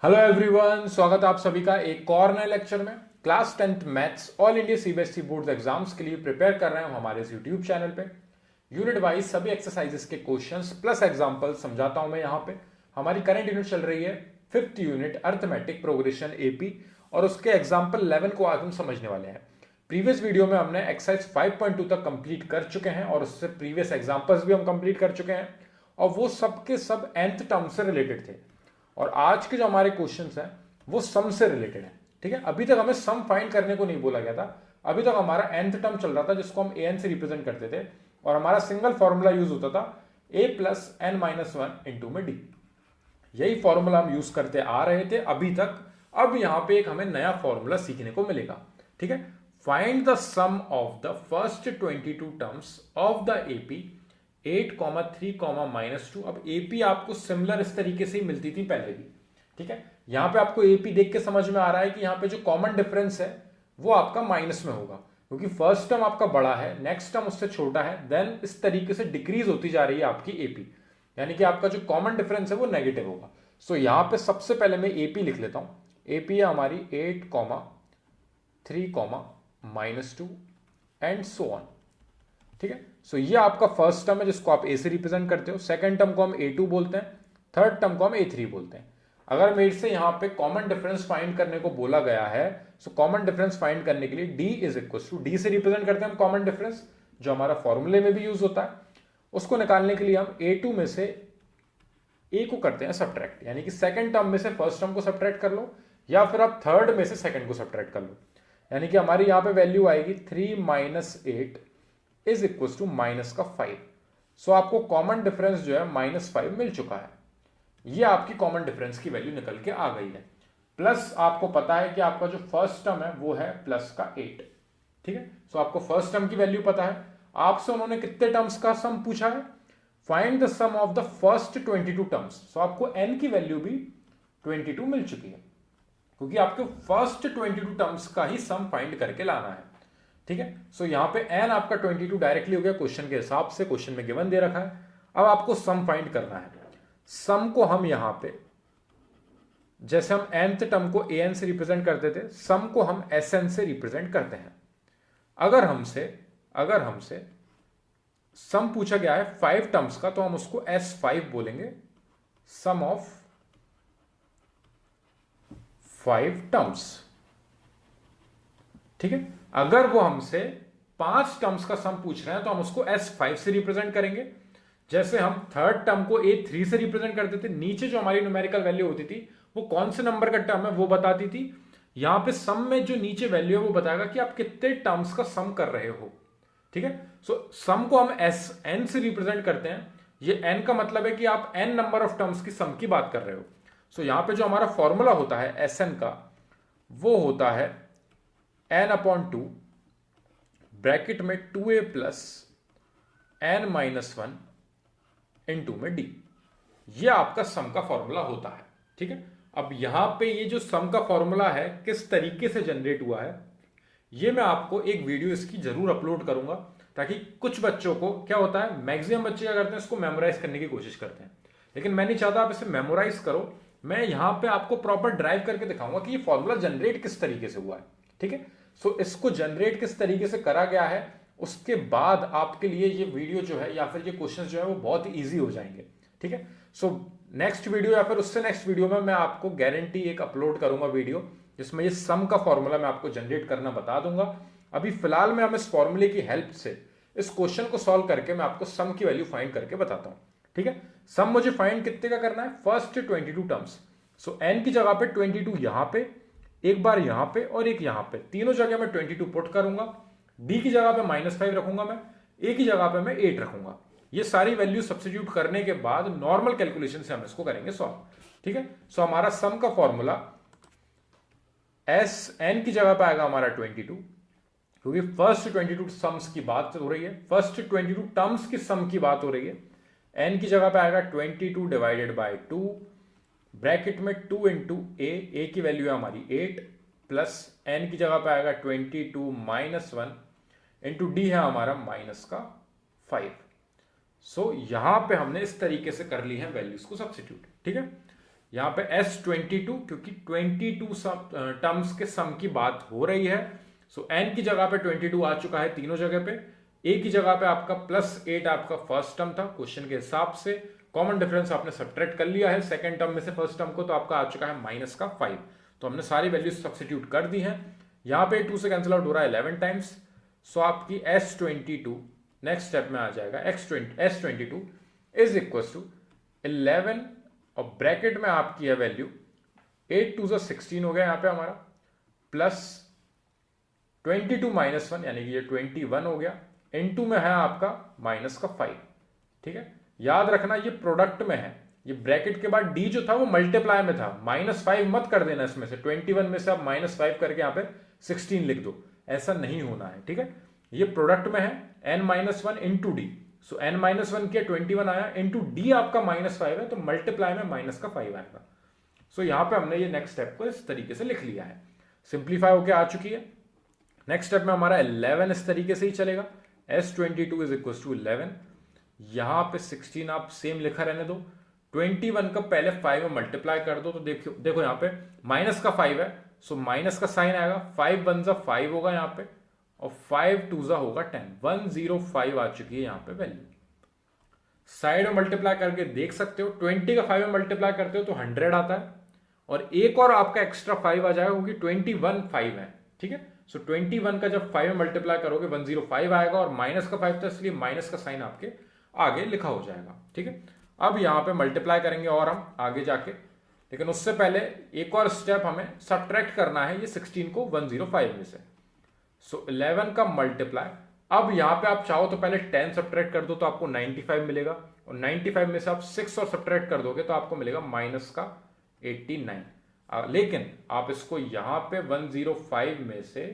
Hello everyone, स्वागत है आप सभी का एक और नए लेक्चर में। Class 10th maths all India CBSE board exams के लिए प्रिपेयर कर रहे हैं हम हमारे इस यूट्यूब चैनल पे। यूनिट वाइज सभी एक्सरसाइजेस के क्वेश्चंस प्लस एग्जांपल समझाता हूं मैं यहाँ पे। हमारी करंट यूनिट चल रही है 5th unit arithmetic progression AP, और उसके एग्जाम्पल 11 को आज हम समझने वाले हैं। प्रीवियस वीडियो में हमने एक्सरसाइज 5.2 तक कंप्लीट कर चुके हैं और उससे प्रीवियस एग्जाम्पल्स भी हम कंप्लीट कर चुके हैं, और वो सब के सब nth टर्म से रिलेटेड थे। और आज के जो हमारे क्वेश्चंस हैं वो सम से रिलेटेड है। ठीक है, अभी तक हमें सम फाइंड करने को नहीं बोला गया था। अभी तक हमारा nth टर्म चल रहा था जिसको हम an से रिप्रेजेंट करते थे, और हमारा सिंगल फॉर्मूला यूज होता था a plus n minus one into में d। यही फॉर्मूला हम यूज करते आ रहे थे अभी तक। अब यहां पे एक हमें नया फॉर्मूला सीखने को मिलेगा। ठीक है, find the sum of the first 22 terms of the AP 8,3,-2। अब एपी आपको सिमिलर इस तरीके से ही मिलती थी पहले भी। ठीक है, यहां पे आपको एपी देख के समझ में आ रहा है कि यहां पे जो कॉमन डिफरेंस है वो आपका माइनस में होगा, क्योंकि फर्स्ट टर्म आपका बड़ा है, नेक्स्ट टर्म उससे छोटा है, देन इस तरीके से डिक्रीज होती जा रही है आपकी एपी, यानी कि आपका जो कॉमन डिफरेंस है वो नेगेटिव होगा। सो यहां पे सबसे पहले मैं एपी लिख लेता हूं। एपी है हमारी 8,3,-2 एंड सो ऑन। ठीक है, सो ये आपका फर्स्ट टर्म है जिसको आप ए से रिप्रेजेंट करते हो। सेकंड टर्म को हम A2 बोलते हैं, थर्ड टर्म को हम A3 बोलते हैं। अगर मेरे से यहां पे कॉमन डिफरेंस फाइंड करने को बोला गया है, सो कॉमन डिफरेंस फाइंड करने के लिए D is equal to, D से रिप्रेजेंट करते हैं हम कॉमन डिफरेंस, जो हमारा फॉर्मूले में भी यूज होता है। उसको निकालने के लिए हम A2 में से A को करते हैं सब्ट्रैक्ट, यानी कि सेकंड टर्म में से फर्स्ट टर्म को सब्ट्रैक्ट कर लो, या फिर आप थर्ड में से सेकंड को सब्ट्रैक्ट कर लो। यानी कि हमारी यहां पे वैल्यू आएगी 3 minus 8 is equal to minus का 5। सो आपको कॉमन डिफरेंस जो है -5 मिल चुका है। ये आपकी कॉमन डिफरेंस की वैल्यू निकल के आ गई है। प्लस आपको पता है कि आपका जो फर्स्ट टर्म है वो है प्लस का 8। ठीक है, सो आपको फर्स्ट टर्म की वैल्यू पता है। आपसे उन्होंने कितने टर्म्स का सम पूछा है? Find the sum of the first 22 terms. So आपको n की वैल्यू भी 22 मिल चुकी है, क्योंकि आपको फर्स्ट 22 टर्म्स का ही सम फाइंड करके लाना है। ठीक है, सो यहां पे n आपका 22 डायरेक्टली हो गया क्वेश्चन के हिसाब से, क्वेश्चन में गिवन दे रखा है। अब आपको सम फाइंड करना है। सम को हम यहां पे, जैसे हम nth टर्म को an से रिप्रेजेंट करते थे, सम को हम sn से रिप्रेजेंट करते हैं। अगर हमसे सम पूछा गया है 5 टर्म्स का, तो हम उसको S5 बोलेंगे, सम ऑफ 5 टर्म्स। ठीक है, अगर वो हमसे 5 टर्म्स का सम पूछ रहे हैं तो हम उसको S5 से रिप्रेजेंट करेंगे। जैसे हम थर्ड टर्म को A3 से रिप्रेजेंट करते थे, नीचे जो हमारी न्यूमेरिकल वैल्यू होती थी वो कौन से नंबर का टर्म है वो बताती थी। यहां पे सम में जो नीचे वैल्यू है वो बताएगा कि आप कितने टर्म्स का सम कर रहे हो। ठीक है, सो सम को हम Sn से रिप्रेजेंट करते हैं। ये n का मतलब है कि आप n नंबर ऑफ टर्म्स की सम की बात कर रहे हो। सो यहां पे जो हमारा फॉर्मूला होता है Sn का, वो होता है n/2 ब्रैकेट में 2a plus n minus 1 into में d। ये आपका सम का फॉर्मूला होता है। ठीक है, अब यहां पे ये जो सम का फॉर्मूला है किस तरीके से जनरेट हुआ है, ये मैं आपको एक वीडियो इसकी जरूर अपलोड करूंगा, ताकि कुछ बच्चों को, क्या होता है मैक्सिमम बच्चे क्या करते हैं, इसको मेमोराइज करने की कोशिश करते हैं, लेकिन मैं नहीं चाहता आप इसे मेमोराइज करो। मैं यहां पे आपको प्रॉपर ड्राइव करके दिखाऊंगा कि ये फॉर्मूला जनरेट किस तरीके से हुआ है। ठीक है, सो इसको जनरेट किस तरीके से करा गया है, उसके बाद आपके लिए ये वीडियो जो है या फिर ये क्वेश्चंस जो है वो बहुत ईजी हो जाएंगे। ठीक है, सो नेक्स्ट वीडियो या फिर उससे नेक्स्ट वीडियो में मैं आपको गारंटी एक अपलोड करूंगा वीडियो, जिसमें ये सम का फॉर्मूला मैं आपको जनरेट करना बता दूंगा। अभी फिलहाल मैं इस फॉर्मूले की हेल्प से इस क्वेश्चन को सॉल्व करके मैं आपको सम की वैल्यू फाइंड करके बताता हूं। ठीक है, सम मुझे फाइंड कितने का करना है, फर्स्ट 22 टर्म्स। सो n की जगह पे 22 यहां पे, एक बार यहां पे और एक यहां पे, तीनों जगह मैं 22 पुट करूंगा। d की जगह पे -5 रखूंगा मैं, a की जगह पे मैं 8 रखूंगा। ये सारी वैल्यू सब्स्टिट्यूट करने के बाद नॉर्मल कैलकुलेशन से हम इसको करेंगे सॉल्व। ठीक है, सो हमारा सम का फॉर्मूला n की जगह पे आएगा हमारा 22, क्योंकि फर्स्ट 22 सम्स की बात हो रही है, फर्स्ट 22 टर्म्स की सम की बात हो रही है। n की जगह पे आएगा 22 डिवाइडेड बाय 2 ब्रैकेट में 2 इंटू a की वैल्यू है हमारी 8, प्लस n की जगह पे आएगा 22 माइनस 1 इंटू d है हमारा माइनस का 5। सो यहां पे हमने इस तरीके से कर ली है वैल्यूज को सब्स्टिट्यूट। ठीक है, यहाँ पे S22 क्योंकि 22 टर्म्स के सम की बात हो रही है। सो n की जगह पे 22 आ चुका है तीनों जगह पे। a की जगह पे आपका +8 आपका फर्स्ट टर्म था क्वेश्चन के हिसाब से, कॉमन डिफरेंस आपने सब्ट्रैक्ट कर लिया है सेकंड टर्म में से फर्स्ट टर्म को, तो आपका आ चुका है -5। तो हमने सारी वैल्यूज सब्स्टिट्यूट कर दी हैं। यहाँ पे 2 से कैंसिल आउट हो रहा है 11 टाइम्स। सो आपकी S22 नेक्स्ट स्टेप में आ जाएगा S22 इज इक्वल टू 11 और ब्रैकेट में आपकी है वैल्यू 8 2 16 हो गया यहाँ पे हमारा, प्लस 22 -1 यानी कि ये 21 हो गया, इनटू में है आपका -5। ठीक है, याद रखना ये प्रोडक्ट में है, ये ब्रैकेट के बाद डी जो था वो मल्टीप्लाई में था, -5 मत कर देना इसमें से, 21 में से आप -5 करके यहाँ पे 16 लिख दो, ऐसा नहीं होना है। ठीक है, ये प्रोडक्ट में है n-1 इंटू डी। सो n-1 किया 21 आया, इंटू डी आपका -5 है तो मल्टीप्लाई में -5 आएगा। सो यहां पे हमने ये नेक्स्ट स्टेप को इस तरीके से लिख लिया है, सिंप्लीफाई होके आ चुकी है। नेक्स्ट स्टेप में हमारा 11 इस तरीके से ही चलेगा, S22 इज इक्वल टू 11। यहां पे 16 आप सेम लिखा रहने दो, 21 का पहले 5 में मल्टीप्लाई कर दो, तो देखो यहाँ पे -5 है, सो माइनस का साइन आएगा, 5 1 जा 5 होगा यहाँ पे, और 5 2 जा होगा 10, 105 आ चुकी है यहाँ पे वैल्यू। साइड में मल्टीप्लाई करके देख सकते हो, 20 का 5 में मल्टीप्लाई करते हो तो 100 आता है, और एक और आपका एक्स्ट्रा 5 आ जाएगा क्योंकि 21 5 है। ठीक है, सो 21 का जब 5 में मल्टीप्लाई करोगे 105 आएगा, और माइनस का 5 था इसलिए माइनस का साइन आपके आगे लिखा हो जाएगा। ठीक है, अब यहां पे मल्टीप्लाई करेंगे और हम आगे जाके, लेकिन उससे पहले एक और स्टेप हमें सब्ट्रैक्ट करना है ये 16 को 105 में से। सो 11 का मल्टीप्लाई, अब यहां पे आप चाहो तो पहले 10 सब्ट्रैक्ट कर दो तो आपको 95 मिलेगा, और 95 में से आप 6 और सब्ट्रैक्ट कर दोगे तो आपको मिलेगा -89। लेकिन आप इसको यहां पे 105 में से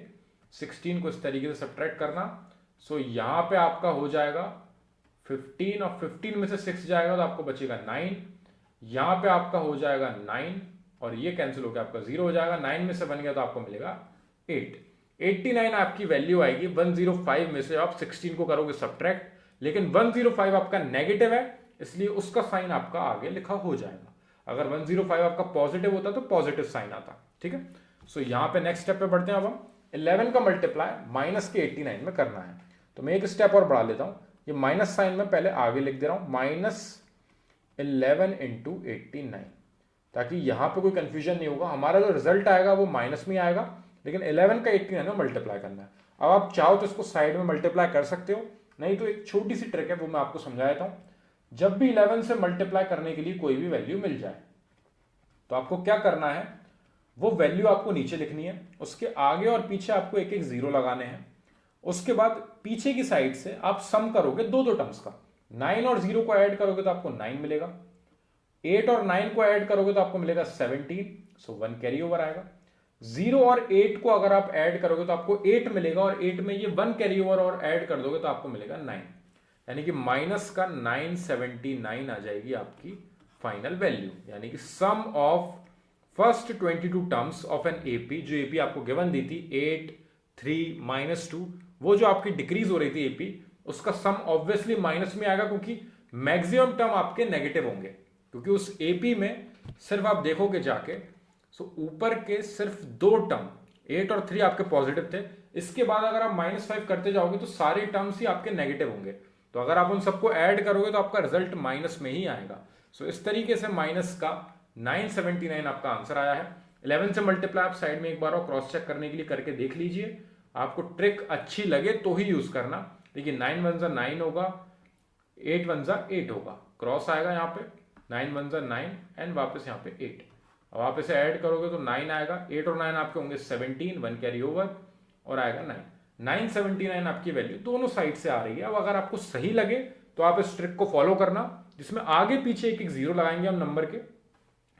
16 को इस तरीके से सब्ट्रैक्ट करना। सो यहां पे आपका हो जाएगा 15, और 15 में से 6 जाएगा तो आपको बचेगा 9, यहां पे आपका हो जाएगा 9, और ये कैंसिल होकर आपका 0 हो जाएगा, 9 में से बन गया तो आपको मिलेगा 8। 89 आपकी वैल्यू आएगी 105 में से आप 16 को करोगे सब्ट्रैक्ट, लेकिन 105 आपका नेगेटिव है इसलिए उसका साइन आपका आगे लिखा हो जाएगा। अगर 105 आपका पॉजिटिव होता तो पॉजिटिव साइन आता। ठीक है, सो यहां पे नेक्स्ट स्टेप पे बढ़ते हैं। अब हम 11 का मल्टीप्लाई माइनस के 89 में करना है, तो मैं एक स्टेप और बढ़ा लेता हूं, ये माइनस साइन में पहले आगे लिख दे रहा हूं, -11 इंटू 89, ताकि यहां पे कोई कंफ्यूजन नहीं होगा, हमारा जो रिजल्ट आएगा वो माइनस में आएगा, लेकिन 11 का 89 में मल्टीप्लाई करना है। अब आप चाहो तो इसको साइड में मल्टीप्लाई कर सकते हो, नहीं तो एक छोटी सी ट्रिक है वो मैं आपको समझा देता हूं। जब भी 11 से मल्टीप्लाई करने के लिए कोई भी वैल्यू मिल जाए तो आपको क्या करना है, वो वैल्यू आपको नीचे लिखनी है, उसके आगे और पीछे आपको एक एक 0 लगाने हैं, उसके बाद पीछे की साइड से आप सम करोगे दो टर्म्स का, 9 और 0 को ऐड करोगे तो आपको 9 मिलेगा, 8 और 9 को ऐड करोगे तो आपको मिलेगा 17, सो 1 कैरी ओवर आएगा। 0 और 8 को अगर आप ऐड करोगे तो आपको 8 मिलेगा, और 8 में ये 1 कैरी ओवर और ऐड कर दोगे तो आपको मिलेगा 9, यानी कि माइनस का 979 आ जाएगी आपकी फाइनल वैल्यू, यानी कि sum of first 22 terms of n AP, जो एपी आपको गिवन दी थी 8 3 -2, वो जो आपकी डिक्रीज हो रही थी एपी, उसका सम ऑब्वियसली माइनस में आएगा क्योंकि मैक्सिमम टर्म आपके नेगेटिव होंगे, क्योंकि उस एपी में सिर्फ आप देखोगे जाके, सो ऊपर के सिर्फ 2 टर्म 8 और 3 आपके पॉजिटिव थे, इसके बाद अगर आप -5 करते जाओगे तो सारे टर्म्स ही आपके नेगेटिव होंगे, तो अगर आप उन सबको ऐड करोगे तो आपका रिजल्ट माइनस में ही आएगा। सो इस तरीके से माइनस का 979 आपका आंसर आया है। 11 से मल्टीप्लाई आप साइड में एक बार और क्रॉस चेक करने के लिए करके देख लीजिए, आपको ट्रिक अच्छी लगे तो ही यूज करना। देखिए 9 1 जा 9 होगा, 8 1 जा 8 होगा, क्रॉस आएगा यहाँ पे, 9 1 जा 9 एंड वापस यहाँ पे 8, अब आप इसे ऐड करोगे तो 9 आएगा, 8 और 9 आपके होंगे 17, 1 कैरी ओवर और आएगा 9। 979 आपकी वैल्यू दोनों साइड से आ रही है। अब अगर आपको सही लगे तो आप इस ट्रिक को फॉलो करना, जिसमें आगे पीछे एक एक 0 लगाएंगे हम नंबर के,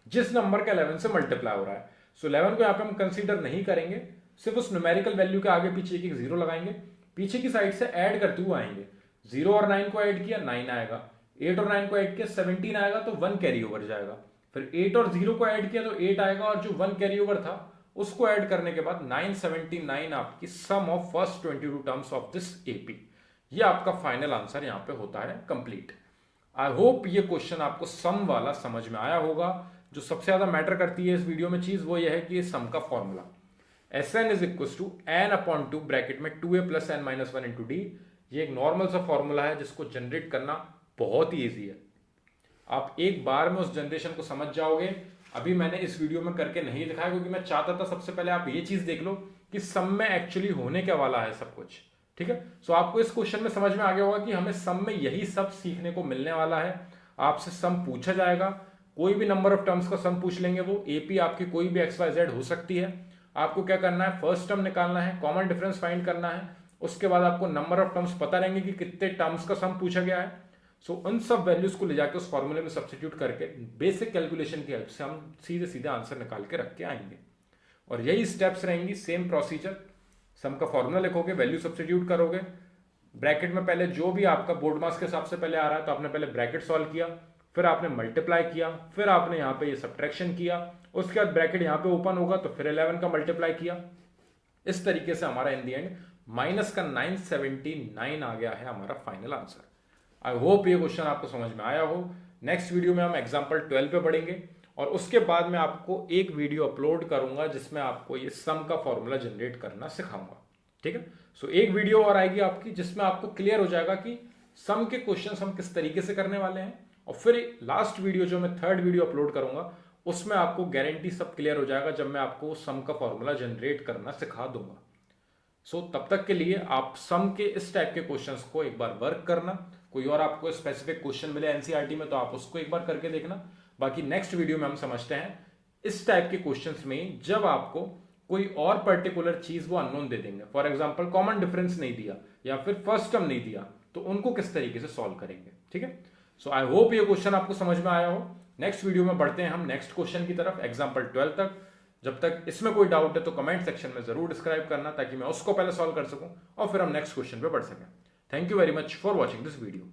जिस नंबर का 11 से मल्टीप्लाई हो रहा है। सो 11 को यहाँ पे हम कंसीडर नहीं करेंगे, सिर्फ उस न्यूमेरिकल वैल्यू के आगे पीछे एक एक 0 लगाएंगे, पीछे की साइड से ऐड करते हुए आएंगे। 0 और 9 को ऐड किया 9 आएगा, 8 और 9 को ऐड किया 17 आएगा, तो 1 कैरी ओवर जाएगा, फिर 8 और 0 को ऐड किया तो 8 आएगा, और जो 1 कैरी ओवर था उसको ऐड करने के बाद 979 आपकी sum of first 22 terms of this AP, ये आपका फाइनल आंसर यहाँ पे होता है कंप्लीट। आई होप ये क्वेश्चन आपको सम वाला समझ में आया होगा। जो सबसे ज्यादा मैटर करती है इस वीडियो में चीज, वो ये है कि ये सम का formula Sn is equal to N upon two bracket में 2a plus N minus one into D. ये एक नॉर्मल सा फॉर्मूला है जिसको जनरेट करना बहुत ही ईजी है। आप एक बार में उस जनरेशन को समझ जाओगे। अभी मैंने इस वीडियो में करके नहीं दिखाया क्योंकि मैं चाहता था सबसे पहले आप ये चीज देख लो कि सम में एक्चुअली होने क्या वाला है सब कुछ। ठीक है, सो आपको इस क्वेश्चन में समझ में आ गया होगा कि हमें सम में यही सब सीखने को मिलने वाला है। आपसे सम पूछा जाएगा, कोई भी नंबर ऑफ टर्म्स का सम पूछ लेंगे, वो एपी आपकी कोई भी एक्स वाई जेड हो सकती है। आपको क्या करना है, फर्स्ट टर्म निकालना है, कॉमन डिफरेंस फाइंड करना है, उसके बाद आपको नंबर ऑफ टर्म्स पता रहेंगे कि कितने टर्म्स का सम पूछा गया है। सो उन सब वैल्यूज को ले जाकर उस फॉर्मूले में सब्स्टिट्यूट करके बेसिक कैलकुलेशन की हेल्प से हम सीधे सीधे आंसर निकाल के रख के आएंगे। और यही स्टेप्स रहेंगी, सेम प्रोसीजर। सम का फॉर्मूला लिखोगे, वैल्यू सब्स्टिट्यूट करोगे, ब्रैकेट में पहले जो भी आपका बोर्ड मास के हिसाब से पहले आ रहा है तो आपने पहले ब्रैकेट सॉल्व किया, फिर आपने मल्टीप्लाई किया, फिर आपने यहाँ पे ये सब्ट्रैक्शन किया, उसके बाद ब्रैकेट यहाँ पे ओपन होगा तो फिर 11 का मल्टीप्लाई किया। इस तरीके से हमारा इन दी एंड माइनस का 979 आ गया है हमारा फाइनल आंसर। आई होप ये क्वेश्चन आपको समझ में आया हो। नेक्स्ट वीडियो में हम एग्जाम्पल 12 पे पढ़ेंगे और उसके बाद मैं आपको एक वीडियो अपलोड करूंगा जिसमें आपको ये सम का फॉर्मूला जनरेट करना सिखाऊंगा। ठीक है, सो एक वीडियो और आएगी आपकी जिसमें आपको क्लियर हो जाएगा कि सम के क्वेश्चन हम किस तरीके से करने वाले हैं। और फिर लास्ट वीडियो जो मैं थर्ड वीडियो अपलोड करूंगा उसमें आपको गारंटी सब क्लियर हो जाएगा जब मैं आपको सम का फॉर्मूला जनरेट करना सिखा दूंगा। सो तब तक के लिए आप सम के इस टाइप के क्वेश्चंस को एक बार वर्क करना। कोई और आपको स्पेसिफिक क्वेश्चन मिले एनसीईआरटी में तो आप उसको एक बार करके देखना। बाकी नेक्स्ट वीडियो में हम समझते हैं इस टाइप के क्वेश्चंस में जब आपको कोई और पर्टिकुलर चीज वो अननोन दे देंगे, फॉर एग्जांपल कॉमन डिफरेंस नहीं दिया या फिर फर्स्ट टर्म नहीं दिया, तो उनको किस तरीके से सॉल्व करेंगे। ठीक है, सो आई होप ये क्वेश्चन आपको समझ में आया हो। नेक्स्ट वीडियो में बढ़ते हैं हम नेक्स्ट क्वेश्चन की तरफ, एग्जांपल 12 तक। जब तक इसमें कोई डाउट है तो कमेंट सेक्शन में जरूर डिस्क्राइब करना ताकि मैं उसको पहले सॉल्व कर सकूं और फिर हम नेक्स्ट क्वेश्चन पे बढ़ सकें। Thank you very much for watching this video.